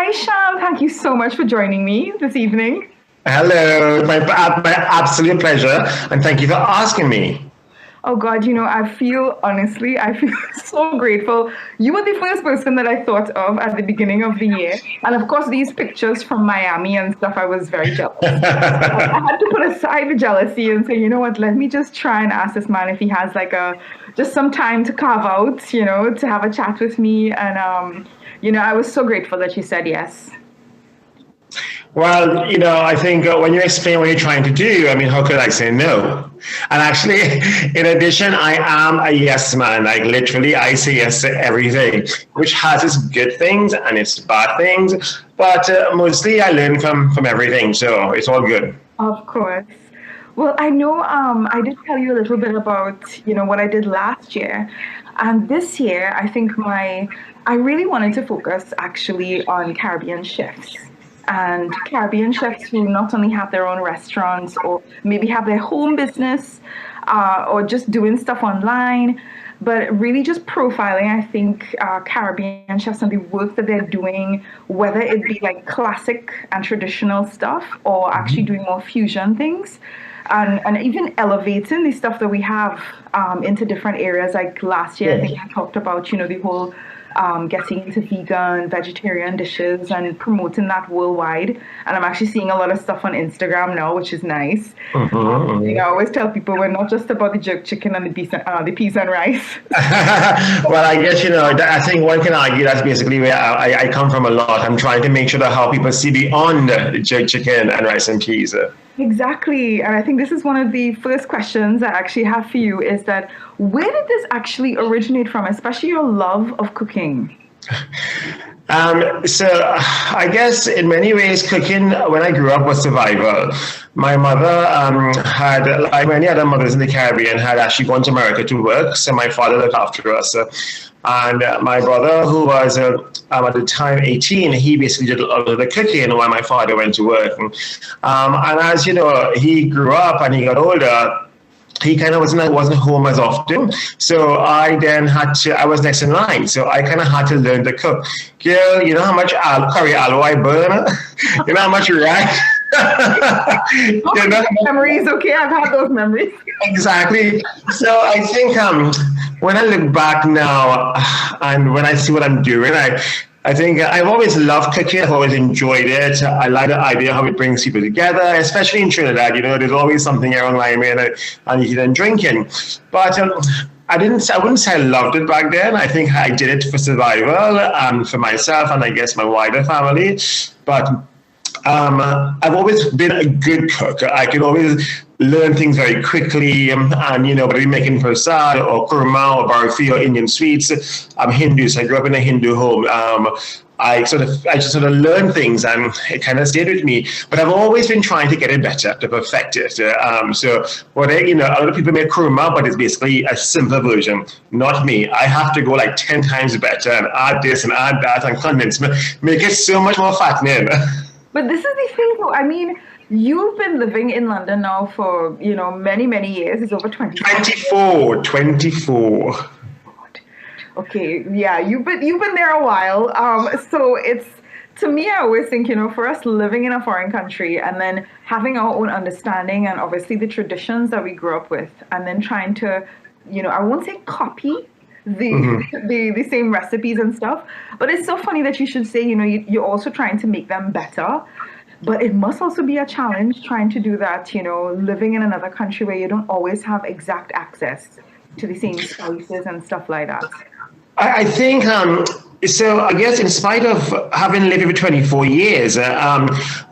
Hi, Sham. Thank you so much for joining me this evening. Hello, my absolute pleasure, and thank you for asking me. Oh God, honestly, I feel so grateful. You were the first person that I thought of at the beginning of the year. And of course, these pictures from Miami and stuff, I was very jealous. I had to put aside the jealousy and say, you know what, let me just try and ask this man if he has just some time to carve out, to have a chat with me. And, I was so grateful that you said yes. Well, I think when you explain what you're trying to do, I mean, how could I say no? And actually, in addition, I am a yes man. Like literally, I say yes to everything, which has its good things and its bad things. But mostly, I learn from everything, so it's all good. Of course. Well, I know I did tell you a little bit about, what I did last year. And this year, I really wanted to focus actually on Caribbean chefs and Caribbean chefs who not only have their own restaurants or maybe have their home business or just doing stuff online, but really just profiling, I think, Caribbean chefs and the work that they're doing, whether it be like classic and traditional stuff or actually doing more fusion things. And even elevating the stuff that we have into different areas. Like last year, I think I talked about, the whole getting into vegan, vegetarian dishes and promoting that worldwide. And I'm actually seeing a lot of stuff on Instagram now, which is nice. I always tell people we're not just about the jerk chicken and the peas and rice. Well, I guess, I think one can argue that's basically where I come from a lot. I'm trying to make sure that how people see beyond the jerk chicken and rice and peas. Exactly. And I think this is one of the first questions I actually have for you is that where did this actually originate from, especially your love of cooking? So I guess in many ways, cooking when I grew up was survival. My mother had, like many other mothers in the Caribbean, had actually gone to America to work. So my father looked after us. And my brother, who was at the time 18, he basically did a lot of the cooking while my father went to work. And as he grew up and he got older, he kind of wasn't home as often. So I then I was next in line. So I kind of had to learn to cook. Girl, you know how much curry aloe I burn? You know how much rice? Memories, okay, I've had those memories. Exactly. So I think when I look back now and when I see what I'm doing, I think I've always loved cooking. I've always enjoyed it. I like the idea how it brings people together, especially in Trinidad. There's always something around Limin and eating and drinking. But I wouldn't say I loved it back then. I think I did it for survival, for myself and I guess my wider family. But I've always been a good cook. I can always learn things very quickly, whether you're making prasad or kurma or barfi or Indian sweets. I'm Hindu, so I grew up in a Hindu home. I just sort of learned things and it kind of stayed with me. But I've always been trying to get it better, to perfect it. So a lot of people make kurma, but it's basically a simpler version. Not me. I have to go like 10 times better and add this and add that and condense, make it so much more fattening. But this is the thing, though. I mean, you've been living in London now for, many, many years. It's over 20 years. 24. Okay, yeah, you've been there a while. So it's, to me, I always think, for us living in a foreign country and then having our own understanding and obviously the traditions that we grew up with and then trying to, I won't say copy the same recipes and stuff, but it's so funny that you should say, you're also trying to make them better. But it must also be a challenge trying to do that, living in another country where you don't always have exact access to the same spices and stuff like that. I think, so I guess in spite of having lived here for 24 years,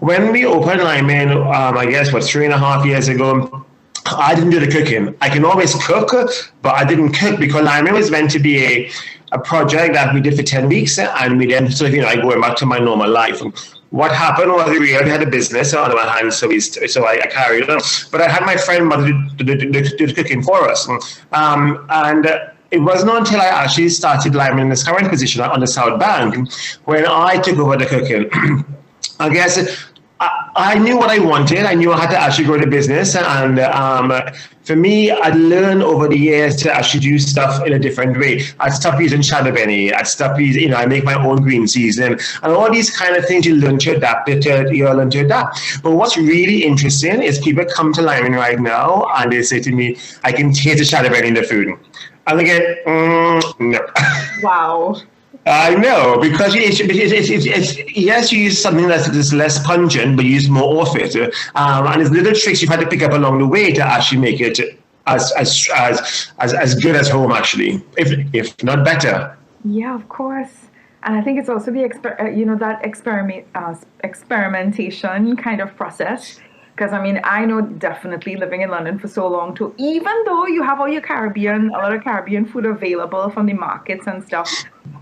when we opened Limin, I guess, 3.5 years ago, I didn't do the cooking. I can always cook, but I didn't cook because Limin was meant to be a project that we did for 10 weeks and we then I go back to my normal life. What happened was we already had a business on our hands, so I carried on. But I had my friend mother do the cooking for us. And it wasn't until I actually started Limin in this current position on the South Bank when I took over the cooking. I guess I knew what I wanted. I knew I had to actually grow the business, and for me, I'd learned over the years to actually do stuff in a different way. I'd stop using shadow benny. I'd stop using, I make my own green season, and all these kind of things you learn to adapt. You learn to adapt. But what's really interesting is people come to Limin right now, and they say to me, "I can taste the shadow benny in the food." And again, no. Wow. I know, because yes, you use something that's less pungent, but you use more of it. And there's little tricks you've had to pick up along the way to actually make it as good as home, actually, if not better. Yeah, of course. And I think it's also the that experimentation kind of process. Because I mean, I know definitely living in London for so long too, even though you have all your a lot of Caribbean food available from the markets and stuff.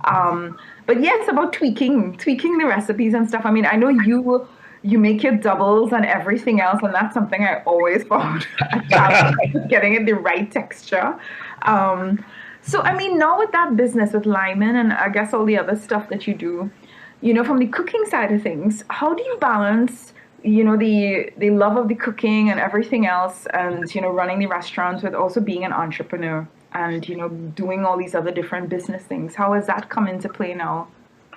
But yeah, it's about tweaking the recipes and stuff. I mean, I know you make your doubles and everything else, and that's something I always found a challenge, getting it the right texture. So I mean, now with that business with Limin and I guess all the other stuff that you do, from the cooking side of things, how do you balance, the love of the cooking and everything else, and running the restaurants with also being an entrepreneur and doing all these other different business things? How has that come into play now?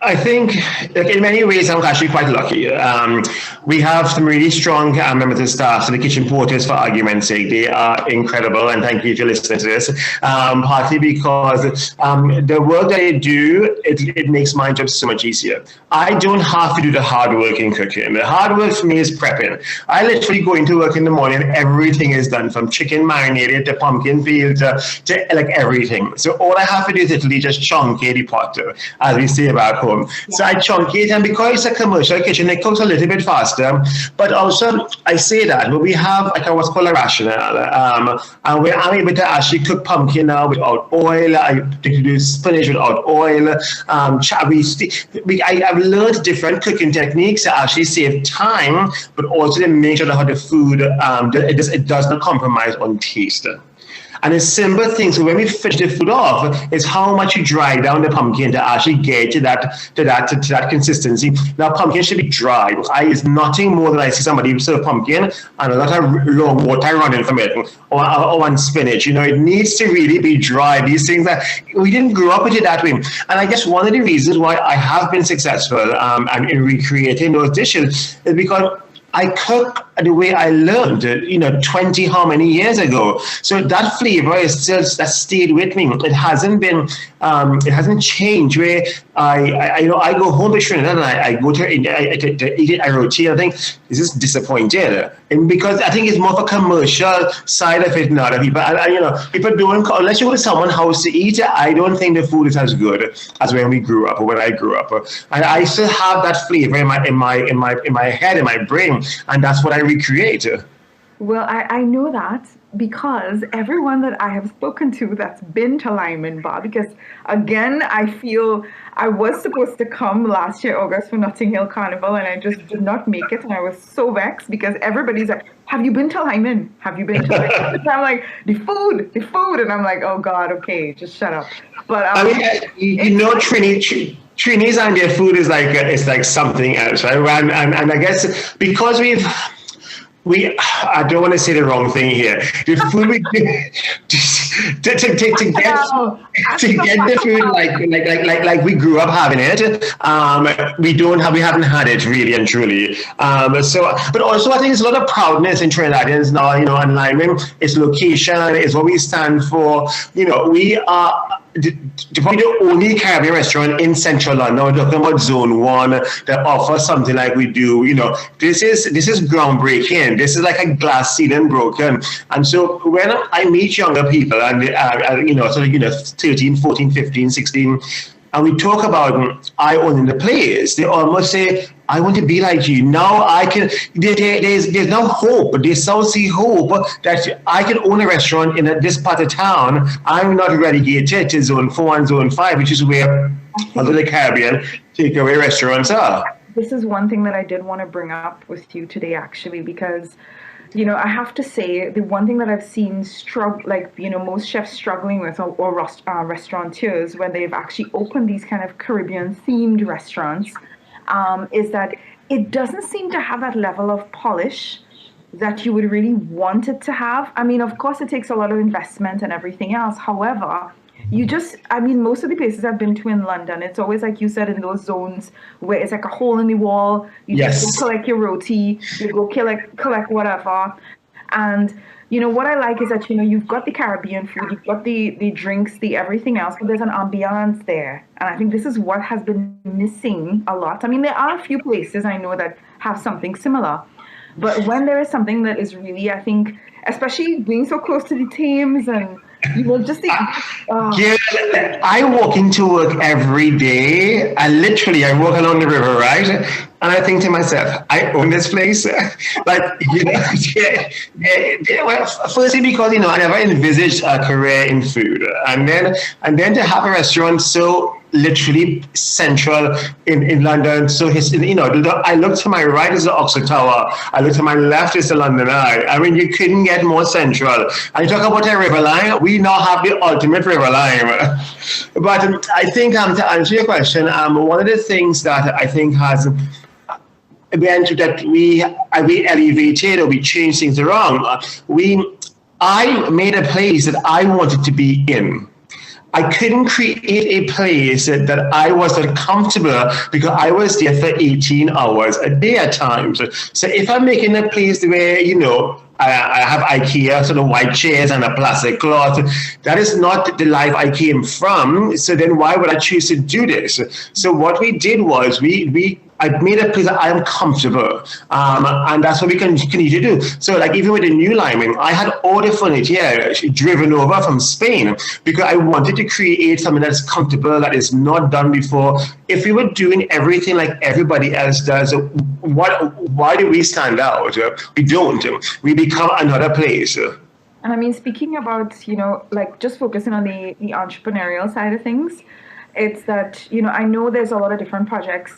I think, like, in many ways, I'm actually quite lucky. We have some really strong members of staff. So the kitchen porters, for argument's sake, they are incredible. And thank you if you're listening to this. Partly because the work that they do, it makes my job so much easier. I don't have to do the hard work in cooking. The hard work for me is prepping. I literally go into work in the morning, everything is done, from chicken marinated to pumpkin peel to like everything. So all I have to do is literally just chunkate the pot, as we say back home. So I chunk it, and because it's a commercial kitchen, it cooks a little bit faster. But also, I say that, but we have like what's called a rational, and where I'm able to actually cook pumpkin now without oil. I do spinach without oil. I've learned different cooking techniques to actually save time, but also to make sure that how the food it does not compromise on taste. And it's simple things. So when we finish the food off, it's how much you dry down the pumpkin to actually get to that consistency. Now, pumpkin should be dry. It's nothing more than I see somebody serve pumpkin and a lot of raw water running from it, or on spinach. It needs to really be dry. These things that we didn't grow up with it that way. And I guess one of the reasons why I have been successful and in recreating those dishes is because I cook the way I learned, 20 how many years ago. So that flavor is still that stayed with me. It hasn't been, it hasn't changed. Where I go home to Trinidad and I go to eat a roti. I think this is disappointed, and because I think it's more of a commercial side of it now. That people don't, unless you go to someone's house to eat. I don't think the food is as good as when we grew up or when I grew up. And I still have that flavor in my head, in my brain. And that's what I recreate. Well, I know that because everyone that I have spoken to that's been to Limin Bar, because again, I feel I was supposed to come last year, August, for Notting Hill Carnival, and I just did not make it. And I was so vexed because everybody's like, have you been to Limin? Have you been to Limin? And I'm like, the food. And I'm like, oh God, okay, just shut up. But I mean, Trainees and their food is like it's like something else, right? And I guess because I don't want to say the wrong thing here. The food we to get the food like we grew up having it. We haven't had it really and truly. But also I think there's a lot of proudness in Trinidadians now. And Limin, its location is what we stand for. We are probably the only Caribbean restaurant in central London. We're talking about Zone 1 that offers something like we do. This is groundbreaking. This is like a glass ceiling broken. And so when I meet younger people and 13, 14, 15, 16, and we talk about I owning the place, they almost say, I want to be like you. Now I can, there's now hope, there's Saucy hope that I can own a restaurant in this part of town. I'm not relegated to Zone 4 and Zone 5, which is where a lot of the Caribbean takeaway restaurants are. This is one thing that I did want to bring up with you today, actually, because I have to say the one thing that I've seen most chefs struggling with, or restaurateurs when they've actually opened these kind of Caribbean themed restaurants, is that it doesn't seem to have that level of polish that you would really want it to have. I mean, of course, it takes a lot of investment and everything else. However, I mean, most of the places I've been to in London, it's always like you said, in those zones where it's like a hole in the wall. You just Yes. go collect your roti, you go collect whatever. And, what I like is that, you've got the Caribbean food, you've got the drinks, the everything else, but there's an ambiance there. And I think this is what has been missing a lot. I mean, there are a few places I know that have something similar. But when there is something that is really, I think, especially being so close to the Thames and, just the, Yeah, I walk into work every day. I walk along the river, right? And I think to myself, I own this place. Like, well, firstly because I never envisaged a career in food, and then to have a restaurant so literally central in London. So I look to my right is the Oxford Tower. I look to my left is the London Eye. I mean, you couldn't get more central. And you talk about a river line, we now have the ultimate river line. But I think to answer your question, one of the things that I think has that we elevated or we changed things around. I made a place that I wanted to be in. I couldn't create a place that I wasn't comfortable because I was there for 18 hours a day at times. So if I'm making a place where, I have IKEA, sort of white chairs and a plastic cloth, that is not the life I came from. So then why would I choose to do this? So what we did was I made a place that I am comfortable, and that's what we continue to do. So, like even with the new Limin, I had all the furniture driven over from Spain because I wanted to create something that's comfortable, that is not done before. If we were doing everything like everybody else does, why do we stand out? We don't. We become another place. And I mean, speaking about, like just focusing on the entrepreneurial side of things, it's that, I know there's a lot of different projects,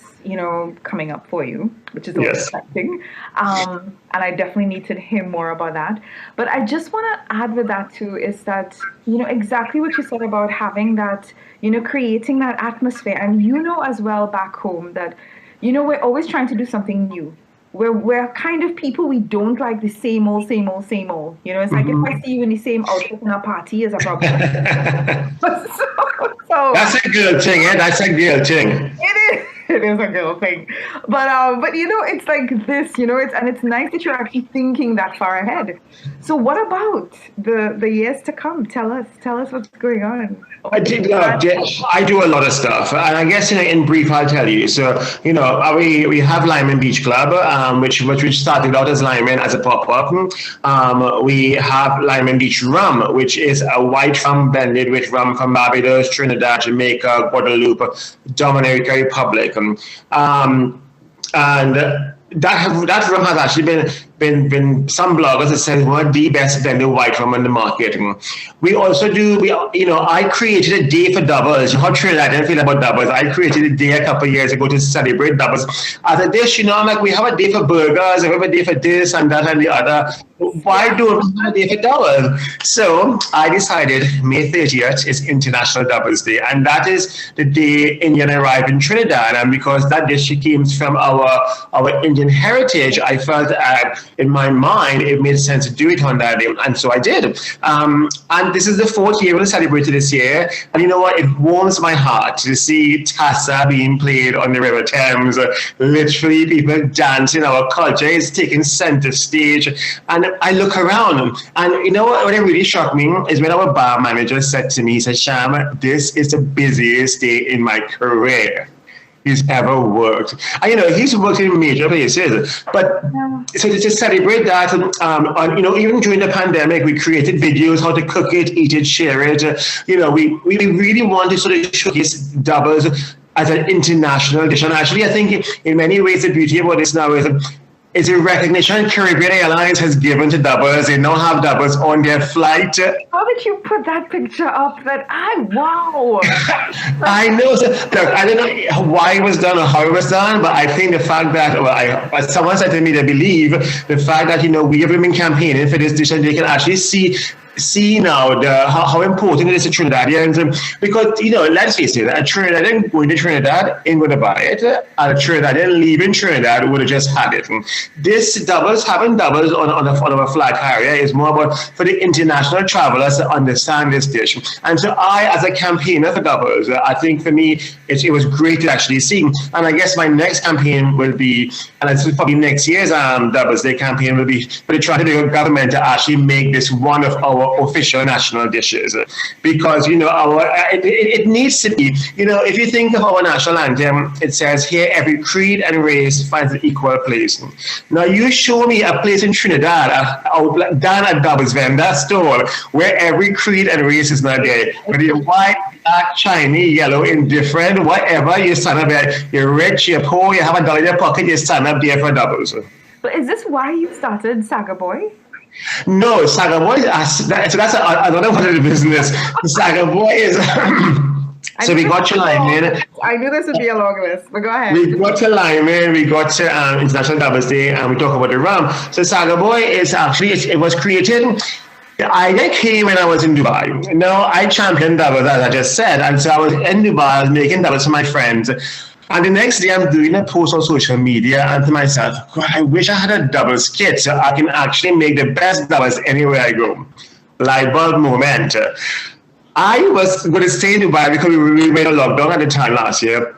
coming up for you, which is always Yes. exciting. And I definitely need to hear more about that. But I just want to add with that too is that, exactly what you said about having that, creating that atmosphere. And as well back home that, we're always trying to do something new. We're kind of people, we don't like the same old, same old, same old. It's like if I see you in the same outfit in a party, is a problem. so That's a good thing, eh? That's a good thing. it is. It is a girl thing, but it's like this, it's nice that you're actually thinking that far ahead. So, what about the years to come? Tell us what's going on. I do a lot of stuff, and I guess in brief I'll tell you. So we have Limin Beach Club, which started out as Limin as a pop up. We have Limin Beach Rum, which is a white rum blended with rum from Barbados, Trinidad, Jamaica, Guadeloupe, Dominican Republic, and that rum has actually been some bloggers that said one of the best blended white rum on the market. We also I created a day for doubles. How Trinidadian feel about doubles? I created a day a couple of years ago to celebrate doubles. As a dish, I'm like, we have a day for burgers, we have a day for this and that and the other. Why don't we have a day for doubles? So I decided May 30th is International Doubles Day, and that is the day Indian arrived in Trinidad. And because that dish came from our Indian heritage, I felt in my mind it made sense to do it on that day, and so I did. And this is the 4th year we'll celebrate it this year, and you know what? It warms my heart to see Tassa being played on the River Thames. Literally, people dancing. Our culture is taking center stage, and I look around, and you know what really shocked me is when our bar manager said to me, he said, "Sham, this is the busiest day in my career he's ever worked." And he's worked in major places, but so to celebrate that, even during the pandemic, we created videos how to cook it, eat it, share it. We really want to sort of showcase doubles as an international dish, and actually, I think in many ways the beauty about this now is a recognition Caribbean Airlines has given to doubles. They now have doubles on their flight. How did you put that picture up? Wow. I know. So, look, I don't know why it was done or how it was done, but I think the fact that, someone said to me, they believe the fact that, we have been campaigning for this dish and they can actually see see now how important it is to Trinidadians, because let's face it, a Trinidadian going to Trinidad ain't going to buy it. A Trinidadian leaving Trinidad would have just had it. This having doubles on a flag carrier is more about for the international travelers to understand this dish. And so I, as a campaigner for doubles, I think for me it was great to actually see. And I guess my next campaign will be, and it's probably next year's Doubles Day campaign will be for the Trinidadian government to actually make this one of our official national dishes, because it needs to be. If you think of our national anthem, it says here every creed and race finds an equal place. Now you show me a place in Trinidad, down at Doubles vendor store, where every creed and race is not there. Whether you're white, black, Chinese, yellow, indifferent, whatever, you stand up there. You're rich, you're poor, you have a dollar in your pocket, you stand up there for doubles. But is this why you started Saga Boy? No, Saga Boy, that's another part of the business. Saga Boy is... So we got to Limin. I knew this would be a long list, but go ahead. We got to Limin, we got to International Doubles Day, and we talk about the rum. So Saga Boy is actually, it was created... The idea came when I was in Dubai. Now, I championed doubles, as I just said, and so I was in Dubai, I was making doubles for my friends. And the next day, I'm doing a post on social media, and to myself, God, I wish I had a doubles kit so I can actually make the best doubles anywhere I go. Light bulb moment. I was going to stay in Dubai because we made a lockdown at the time last year.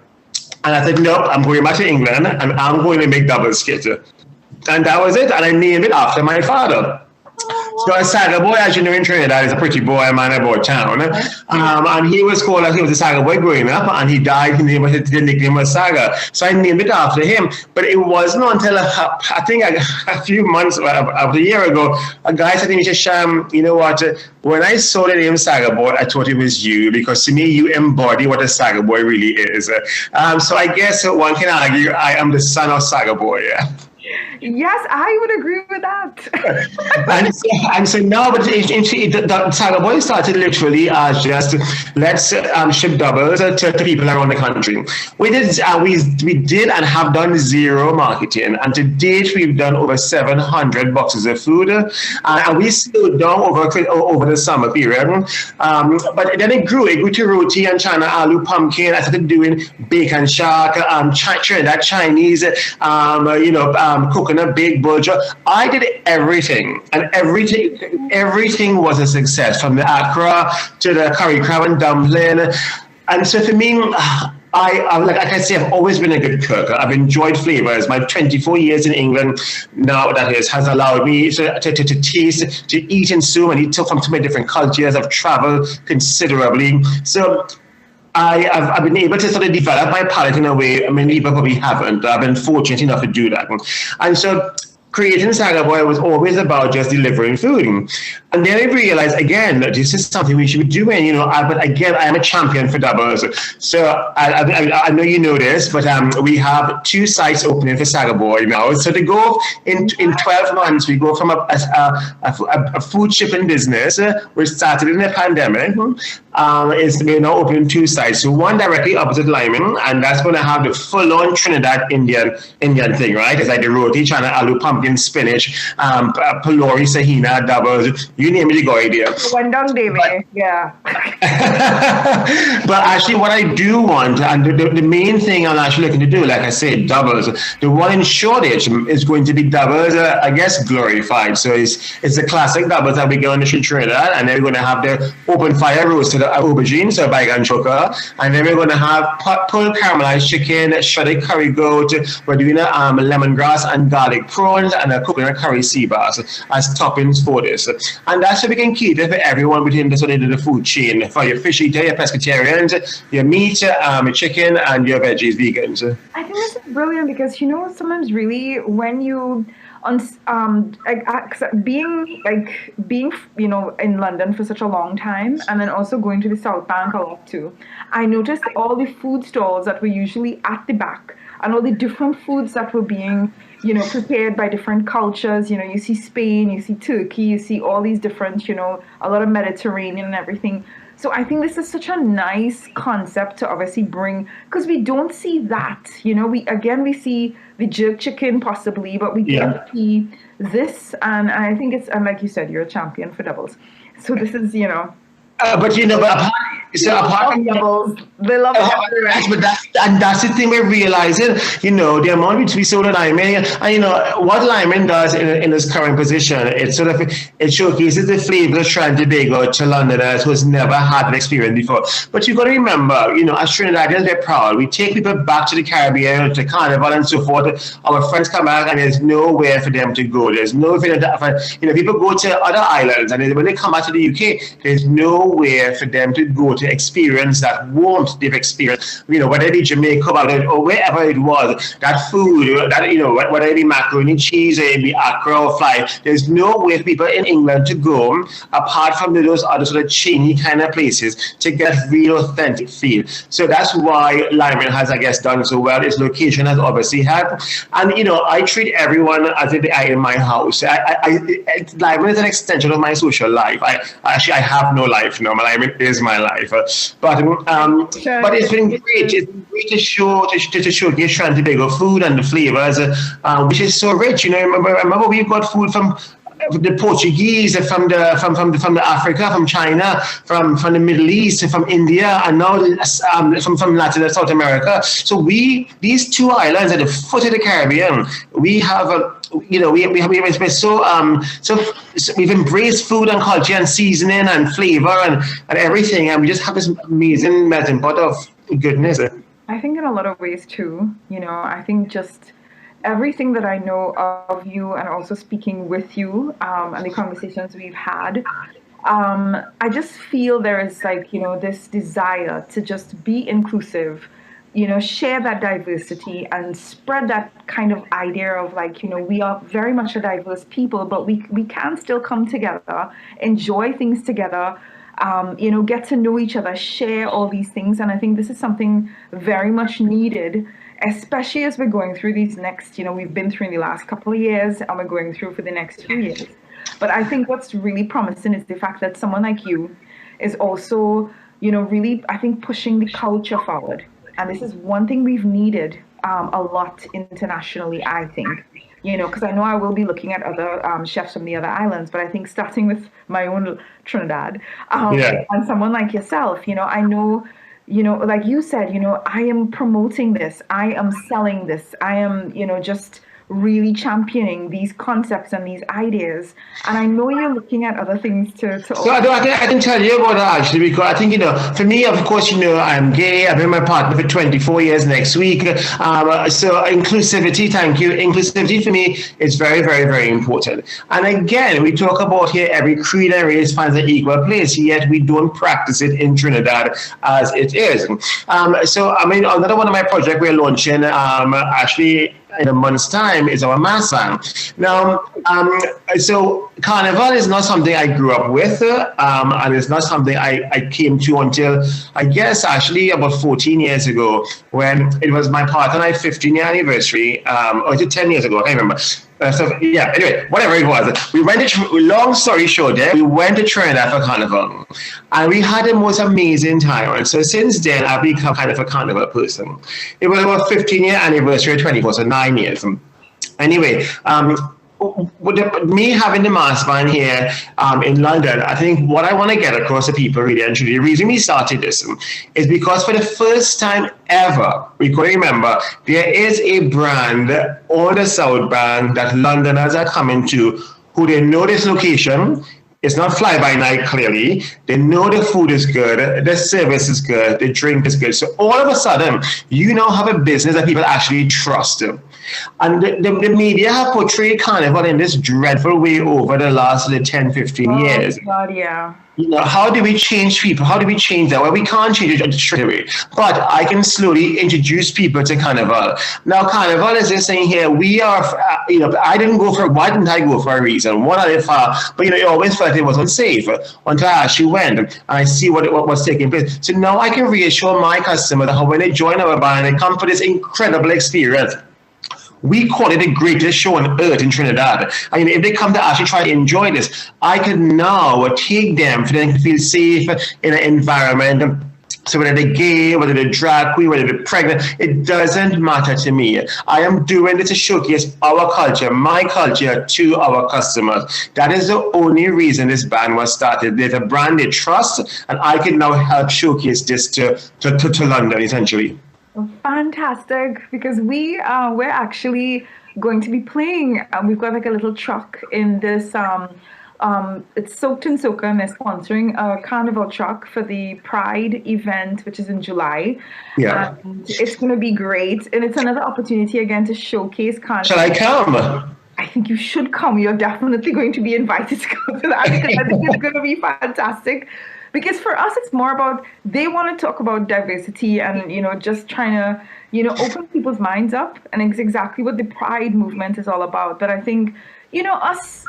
And I said, nope, I'm going back to England, and I'm going to make doubles kit. And that was it, and I named it after my father. So a Saga Boy, as you know, in Trinidad, is a pretty boy, a man about town. And he was a Saga Boy growing up, and he died. The nickname was Saga. So I named it after him. But it wasn't until I think a few months, about a year ago, a guy said to me, Sham, you know what? When I saw the name Saga Boy, I thought it was you, because to me, you embody what a Saga Boy really is. So I guess one can argue I am the son of Saga Boy. Yeah. Yes, I would agree with that. and so now, but the Saga Boy started literally as just let's ship doubles to people around the country. We did and have done zero marketing, and to date we've done over 700 boxes of food, and we slowed down over the summer period. But then it grew to roti and chana aloo pumpkin. I started doing bacon shark, Trinidad Chinese, coconut baked bulgur. I did everything, and everything was a success, from the akra to the curry crab and dumpling. And so for me, like I say, I've always been a good cook. I've enjoyed flavors. My 24 years in England now, that is, has allowed me to taste, to eat in so many different cultures. I've traveled considerably. So I've been able to sort of develop my palate in a way many people probably haven't. I've been fortunate enough to do that. And so creating Saga Boy was always about just delivering food. And then I realized, again, that this is something we should be doing, but again, I am a champion for doubles. So I know you know this, but we have 2 sites opening for Saga Boy now. So to go in 12 months, we go from a food shipping business, which started in the pandemic, we're now opening 2 sites. So one directly opposite Limin, and that's going to have the full-on Trinidad Indian thing, right? It's like the roti, chana, aloo, pumpkin, spinach, pylori, sahina, doubles. You name it, you go idea. One down, David. Yeah. But actually, what I do want, and the main thing I'm actually looking to do, like I said, doubles. The one in Shoreditch is going to be doubles, I guess, glorified. So it's the classic doubles that we get on the Trinidad, and then we're going to have the open fire roasted aubergine, so baigan choka, and then we're going to have pulled caramelized chicken, shredded curry goat. We're doing a lemongrass and garlic prawns, and a coconut curry sea bass as toppings for this. And that's so we can cater for everyone within the food chain. For your fish eater, your pescatarians, your meat, your chicken, and your veggies, vegans. I think this is brilliant because, sometimes really when you being in London for such a long time, and then also going to the South Bank a lot too, I noticed all the food stalls that were usually at the back, and all the different foods that were being prepared by different cultures. You see Spain, you see Turkey, you see all these different, a lot of Mediterranean and everything. So I think this is such a nice concept to obviously bring, because we don't see that. We see the jerk chicken possibly, but we don't see this. And I think and like you said, you're a champion for doubles. So this is, But apart from doubles. They love it everywhere. yes, but that's the thing we're realizing. The amount which we sold at Lyman, and what Lyman does in his current position, it showcases the flavor of Trinidad to Londoners who's never had an experience before. But you got to remember, as Trinidadians, we're proud. We take people back to the Caribbean, to Carnival and so forth. Our friends come back, and there's nowhere for them to go. There's no for them to, people go to other islands, and when they come back to the UK, there's nowhere for them to go to experience that warmth they've experienced, whether it be Jamaica or wherever it was, that food, whether it be macaroni cheese or it be accra or fly, there's nowhere for people in England to go apart from those other sort of chainy kind of places to get real authentic feel. So that's why Lyman has, I guess, done so well. Its location has obviously helped. And, I treat everyone as if they are in my house. Lyman is an extension of my social life. I have no life now. Lyman is my life. But it's been great. It's been great to showcase Trinidad food and the flavors, which is so rich. Remember we've got food from the Portuguese, from the Africa, from China, from the Middle East, from India, and now from Latin and South America. So these two islands at the foot of the Caribbean, we have we've embraced food and culture and seasoning and flavor and everything, and we just have this amazing melting pot of goodness. I think in a lot of ways too, I think just everything that I know of you and also speaking with you and the conversations we've had, I just feel there is this desire to just be inclusive, share that diversity and spread that kind of idea of we are very much a diverse people, but we can still come together, enjoy things together, get to know each other, share all these things. And I think this is something very much needed, especially as we're going through these next, we've been through in the last couple of years and we're going through for the next few years. But I think what's really promising is the fact that someone like you is also, really, I think, pushing the culture forward. And this is one thing we've needed a lot internationally, I think, because I know I will be looking at other chefs from the other islands, but I think starting with my own Trinidad and someone like yourself, I know, like you said, I am promoting this, I am selling this, I am, just really championing these concepts and these ideas. And I know you're looking at other things to so I can tell you about that actually, because I think, for me, of course, I'm gay. I've been my partner for 24 years next week. So inclusivity, thank you. Inclusivity for me is very, very, very important. And again, we talk about here every creed and race finds an equal place, yet we don't practice it in Trinidad as it is. So, another one of my projects we're launching actually in a month's time is our mass band. Now, so Carnival is not something I grew up with, and it's not something I came to until, I guess, actually about 14 years ago, when it was my partner and I 15-year anniversary, or is it 10 years ago? I can't remember. Anyway, whatever it was, we went to, long story short, we went to Trinidad for Carnival, and we had the most amazing time. And so since then, I've become kind of a Carnival person. It was our 15-year anniversary of 24, so 9 years. Anyway, with me having the mass band here in London, I think what I want to get across to people really and truly, the reason we started this is because for the first time ever, we could remember, there is a brand on the South Bank that Londoners are coming to, who they know this location. It's not fly by night, clearly. They know the food is good, the service is good, the drink is good. So all of a sudden, you now have a business that people actually trust. And the media have portrayed Carnival in this dreadful way over the last 10, 15 years. God, yeah. How do we change people? How do we change that? Well, we can't change it straight away, but I can slowly introduce people to Carnival. Now, Carnival is just saying here, we are, why didn't I go for a reason? One other far, but I always felt it was unsafe until I actually went and I see what was taking place. So now I can reassure my customers that when they join our band, they come for this incredible experience. We call it the greatest show on earth in Trinidad. If they come to actually try to enjoy this, I can now take them for them to feel safe in an environment So whether they're gay, whether they're drag queen, whether they're pregnant, it doesn't matter to me. I am doing this to showcase our culture, my culture, to our customers. That is the only reason this brand was started. There's a brand they trust, and I can now help showcase this to London, essentially. Fantastic, because we're actually going to be playing. We've got like a little truck in this. It's Soaked and Soaker, and they're sponsoring a carnival truck for the Pride event, which is in July. Yeah. And it's going to be great, and it's another opportunity again to showcase carnival. Shall I come? I think you should come. You're definitely going to be invited to go to that because I think it's going to be fantastic. Because for us, it's more about they want to talk about diversity and, just trying to, open people's minds up. And it's exactly what the Pride movement is all about. But I think, us,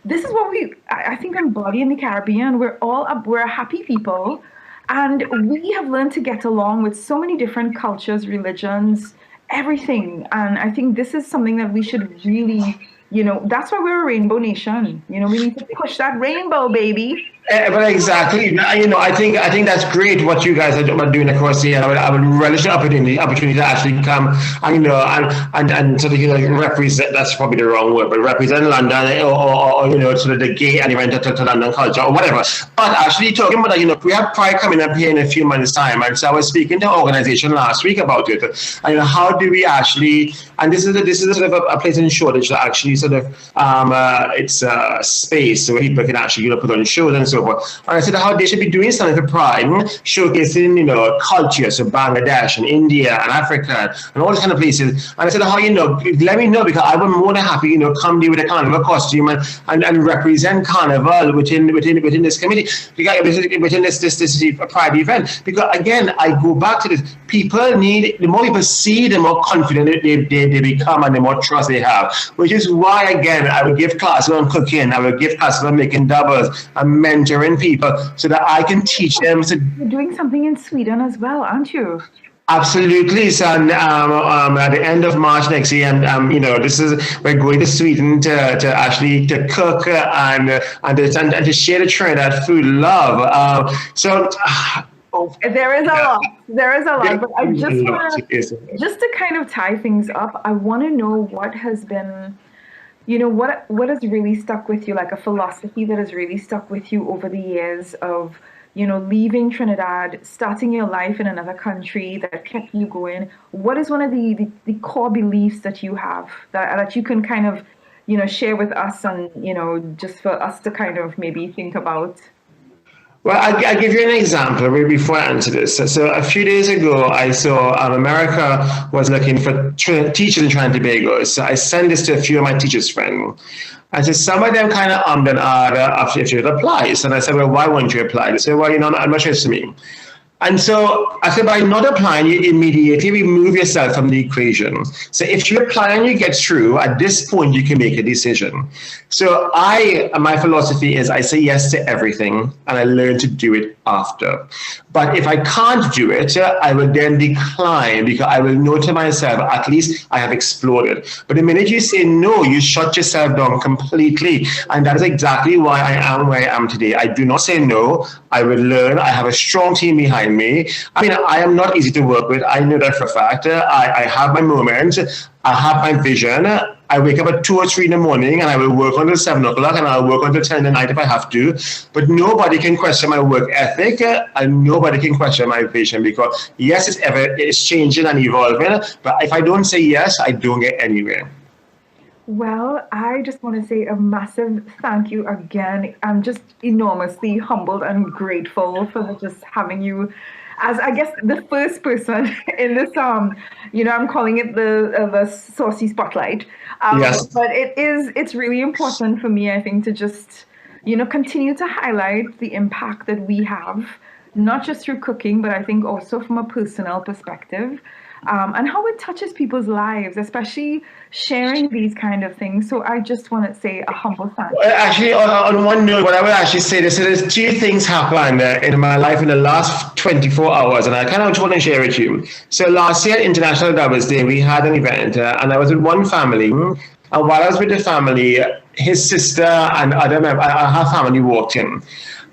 this is what I think embody in the Caribbean. We're happy people. And we have learned to get along with so many different cultures, religions, everything. And I think this is something that we should really, that's why we're a rainbow nation. We need to push that rainbow, baby. But exactly, I think that's great what you guys are doing across here. I would relish the opportunity to actually come and and sort of represent. That's probably the wrong word, but represent London or sort of the gay element to London culture or whatever. But actually talking about that, we have Pride coming up here in a few months' time, and so I was speaking to an organization last week about it. And how do we actually? And this is sort of a place in Shoreditch that actually sort of it's a space where people can actually put on shows and so. And I said how they should be doing something for Pride, showcasing, culture, so Bangladesh and India and Africa and all these kind of places. And I said, let me know, because I would more than happy, come there with a carnival costume and represent carnival within this community, within this Pride event. Because again, I go back to this. People need, the more people see, the more confident they become and the more trust they have. Which is why, again, I would give classes on cooking, I would give classes on making doubles and mentoring people so that I can teach them. You're doing something in Sweden as well, aren't you? Absolutely, so at the end of March next year, and we're going to Sweden to actually cook and to share the Trinidad food love. There is a lot, but I just want just to kind of tie things up. I want to know what has been, what has really stuck with you, like a philosophy that has really stuck with you over the years of, leaving Trinidad, starting your life in another country that kept you going. What is one of the core beliefs that you have that you can kind of, share with us and, just for us to kind of maybe think about? Well, I'll give you an example before I answer this. So a few days ago, I saw America was looking for teachers in Trinidad and Tobago. So I sent this to a few of my teachers' friends. And so some of them kind of ummed and ahed if you would apply. So I said, well, why won't you apply? They said, well, I'm not sure it's to me. And so I said, by not applying, you immediately remove yourself from the equation. So if you apply and you get through, at this point, you can make a decision. So my philosophy is I say yes to everything and I learn to do it after. But if I can't do it, I will then decline, because I will know to myself, at least I have explored it. But the minute you say no, you shut yourself down completely. And that is exactly why I am where I am today. I do not say no. I will learn. I have a strong team behind me. I mean, I am not easy to work with. I know that for a fact. I have my moments. I have my vision. I wake up at 2 or 3 in the morning and I will work until 7 o'clock and I'll work until 10 at night if I have to. But nobody can question my work ethic and nobody can question my vision, because yes, it's changing and evolving. But if I don't say yes, I don't get anywhere. Well, I just want to say a massive thank you again. I'm just enormously humbled and grateful for just having you as, I guess, the first person in this, I'm calling it the Saucy Spotlight. Yes. But it's really important for me, I think, to just, continue to highlight the impact that we have, not just through cooking, but I think also from a personal perspective. And how it touches people's lives, especially sharing these kind of things. So I just want to say a humble thank you. Actually, on one note, what I would actually say is there's 2 things happened in my life in the last 24 hours, and I kind of just want to share with you. So last year, International Doubles Day, we had an event, and I was with one family. And while I was with the family, his sister and other members, her family walked in.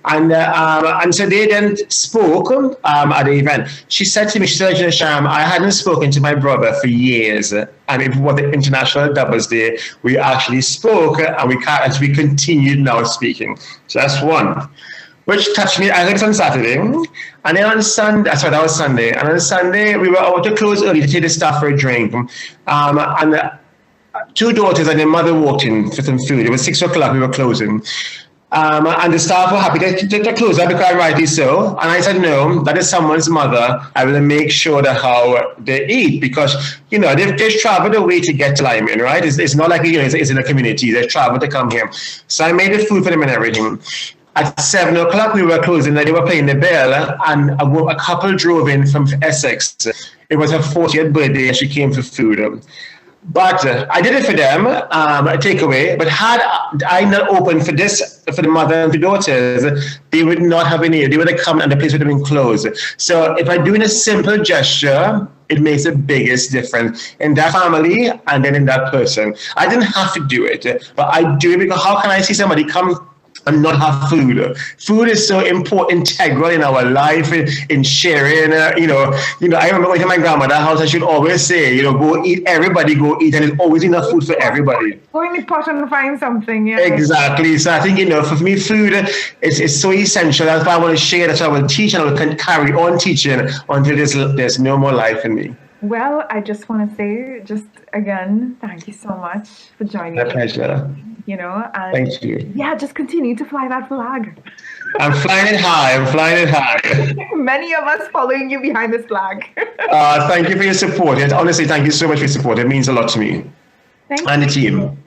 And so they then spoke at the event. She said to me, she said, Sham, I hadn't spoken to my brother for years. And it was the International Doubles Day. We actually spoke and we continued now speaking. So that's one. Which touched me. I heard it on Saturday. And then on Sunday, sorry, that was Sunday. And on Sunday, we were out to close early to take the staff for a drink. And two daughters and their mother walked in for some food. It was 6 o'clock, we were closing. And the staff were happy to close that because rightly so. And I said, no, that is someone's mother. I will make sure that how they eat because, they've traveled away to get to Limin, right? It's not like, it's in a community. They've traveled to come here. So I made the food for them and everything. At 7 o'clock, we were closing, they were playing the bell, and a couple drove in from Essex. It was her 40th birthday, and she came for food. But I did it for them, a takeaway. But had I not opened for the mother and the daughters, they would not have been here. They would have come and the place would have been closed. So if I'm doing a simple gesture, it makes the biggest difference in that family and then in that person. I didn't have to do it, but I do it because how can I see somebody come and not have food? Food is so important, integral in our life, in sharing. I remember going to my grandmother's house, and she'd always say, go eat, everybody go eat, and there's always enough food for everybody. Go in the pot and find something, yeah. Exactly. So I think, for me, food is so essential. That's why I want to share, that's why I will teach, and I will carry on teaching until there's no more life in me. Well, I just want to say, again, thank you so much for joining me. My pleasure. And thank you. Yeah, just continue to fly that flag. I'm flying it high. Many of us following you behind this flag. Thank you for your support. Honestly, thank you so much for your support. It means a lot to me. Thank and you. The team.